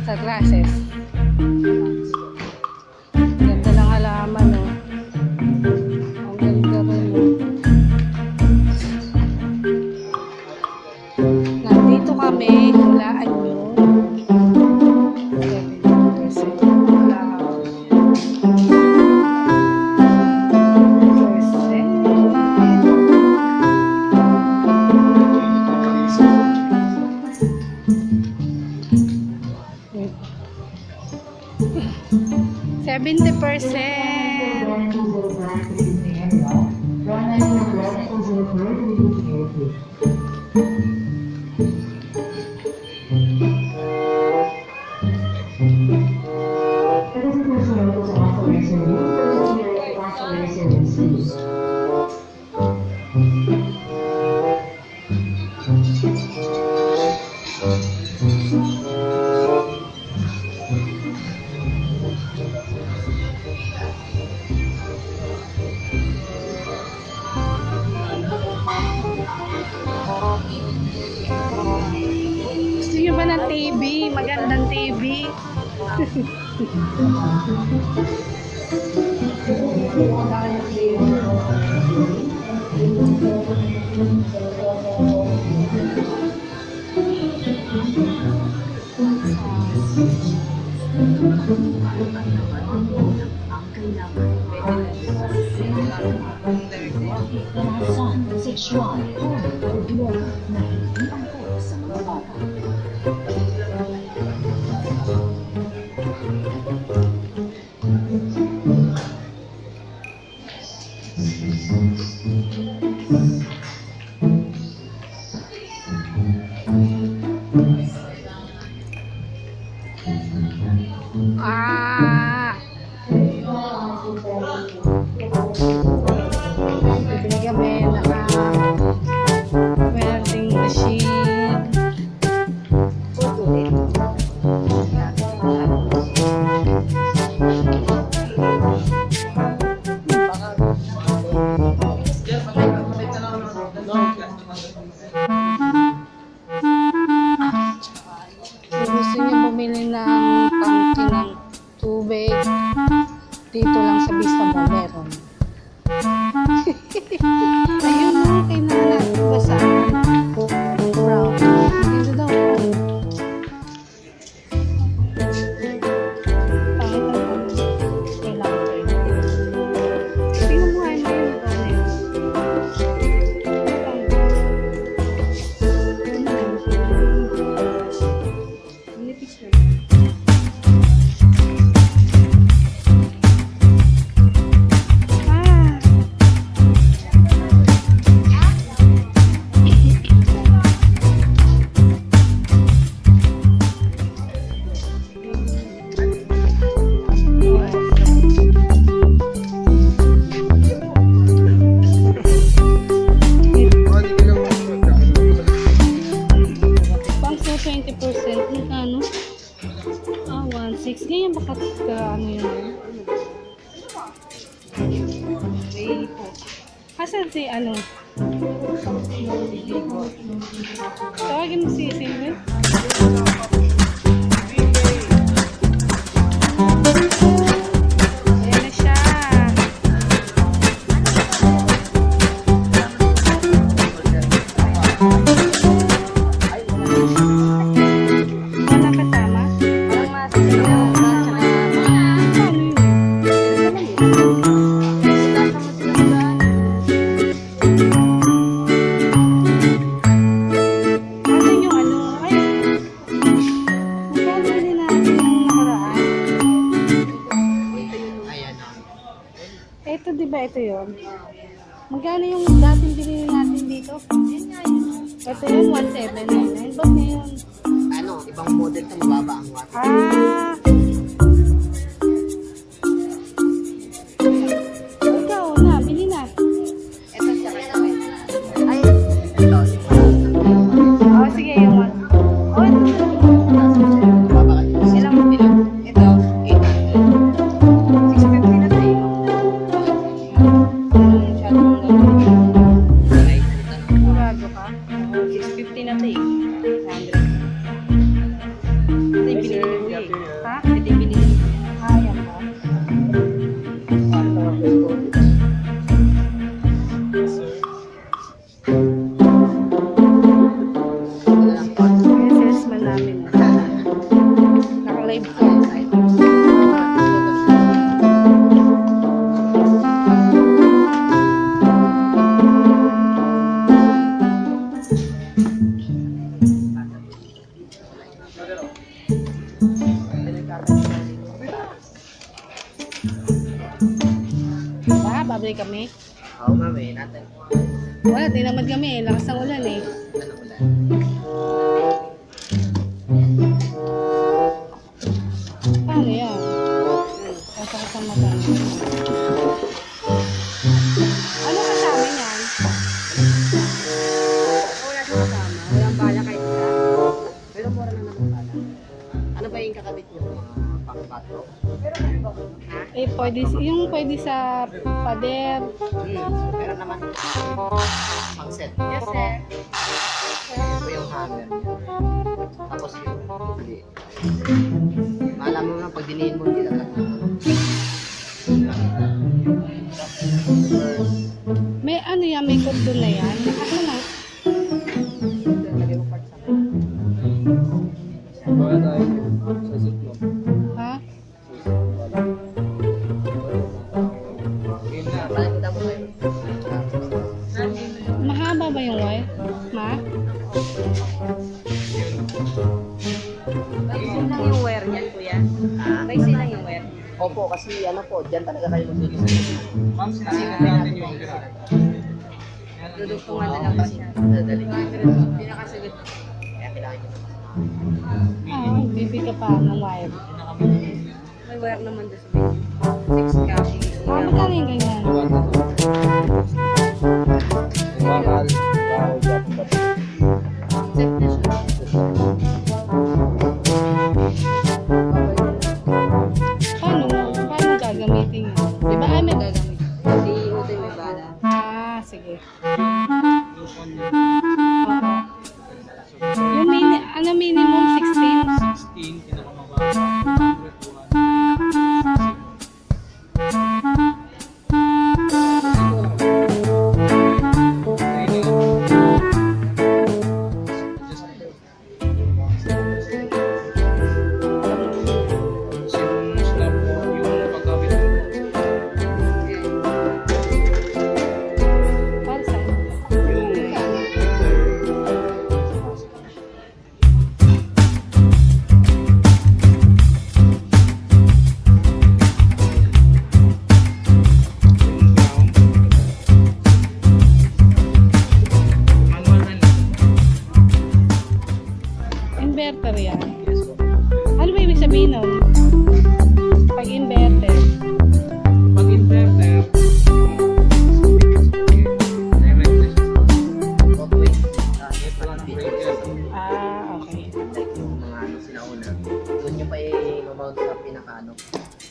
sa grasses. Ganda ng halaman, no? Ang ganda rin, no? Nandito kami, hulaan nyo. 70% wala. 70%. Gusto nyo ba ng TV? Magandang TV. Sexual o droga na hindi angkop sa mga bata. Bibili kami welding machine. Kung gusto niyo bumili ng tangke ng tubig, dito lang sa Vista mo meron. Ayun na, kailangan basahan. Brown. Dito daw. Kailangan ko yun. Tingnan mo ay mga ito na yun. Nipis na yun. Pang 20%, ano? 1.6. Ganyan baka ano yun? Okay po. Asan si ano? Tawagin mo si Silvia. Ayan na siya. Wala kasama? Asan yung ano? Ay, magkabili natin yung nakaraan. Ito, diba ito yun? Magkano yung dating binili natin dito? Ito yun, 1,799. Ba't na yun? Ano, ibang model ito, mababa ang watt. Ikaw na, bili na. Ito siya kasi. Ay, ito. Sige, yung one. Mababa kasi. Ilang mo bili? Ito, 800. 650 na tayo. Masyadong murado ka. 650 na tayo. 100. Ito yung binili ko eh. Babalik kami. Oo, mami, natin. Wala, di naman kami. Lakas ng ulan eh. Ano ulan? Paano yan? Kasakit ang mata. Ano kasama yan? Wala siya kasama. Walang bala kahit isa. Pero mura na naman bala. Ano ba yung kakabit niyo? Mga pang-patro? Eh, pwede sa pader. Pero naman. Pang-set. Yes, sir. Ito yung hammer niya. Tapos yung hindi. Malam mo na pag dinihin mo, hindi lang. May ano yan, may code doon na yan. Ako na. Lagay mo part sa akin. Ha? Pakita mo kayo. Mahaba ba yung wire? Ma? Baisin lang yung wear niyan, kuya. Baisin lang yung wear. Opo, kasi ano po, dyan talaga kayo magsisis. Kasi natin yung Dudugtungan na lang pa siya. dadali. Hindi nakasagad. Kaya kailangan nyo. Ah, bibig ka pa ng wire. May wear naman doon sa video. 6 cash. Ah, magkano yung ganyan? Set na siya. Paano gagamitin yun? Di ba ay may gagamit? Hindi utoy may bala. Ah, sige. Yung minimum 16? Para saan? Inverter yan. Ano ba ibig sabihin nun? Pag inverter. Pag inverter, ito lang ang breaker. Ah, okay. Like yung mga ano sinauna. Doon nyo pa i-mount sa pinaka ano.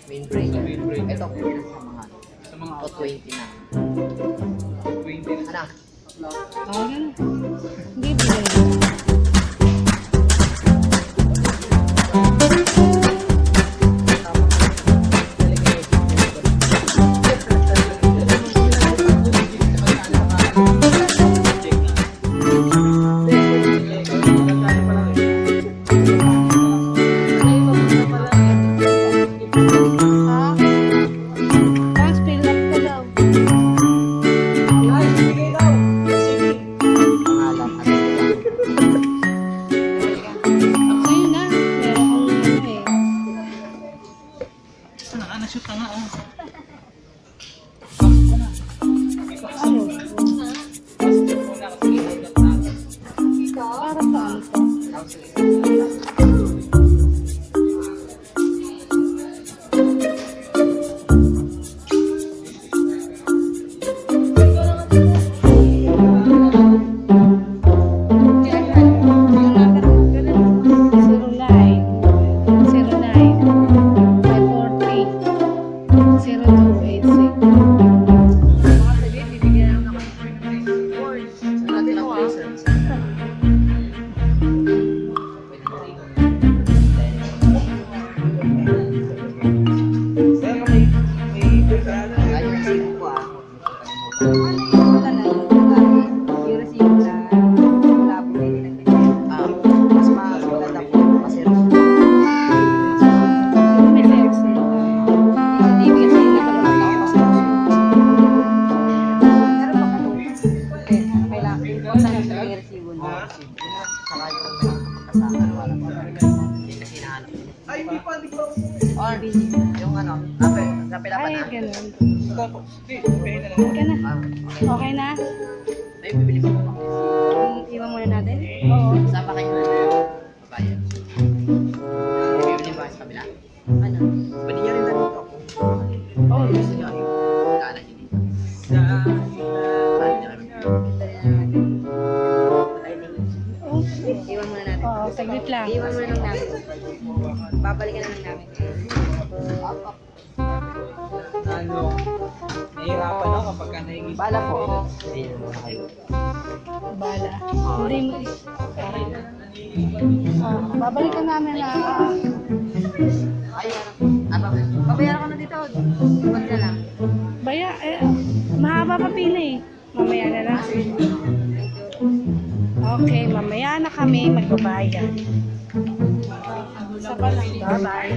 Main breaker. Main breaker. Ito po yun sa mga ano. Sa mga O 20 na. 20 na. Anak, Ah, ganun. Hindi bigay. Ah, tapos fill up ko daw. pangalan at Sa'yo na. Meron akong ano eh. Nashoot na nga oh. Ano? Para saan to? Or, yung ano, rapila pa Ay, na. ganun. Hindi, pwede na lang. Okay na. Ah, Okay na? May bibili mo pa. Iwan muna natin. Oo. Saan pa kayo? Babayan. May bibili ba sa kabila? Ano? Pwede nyo rin lang ito. Oh, Gusto nyo yung daanan nyo dito. Paano nyo kami? Iwan muna natin. Oo, saglit lang. Iwan muna lang namin. Babalikan na lang namin. Ano, nahihirapan ako kapag ka nahihigit. Bala po. Ayun muna kayo. Bala. Hindi mo. Babalikan namin na. Ay, ano? Babayaran ko na dito. Huwag na lang. Baya, mahaba pa pila eh. Mamaya na lang. Okay, mamaya na kami magbabayad. Bye-bye.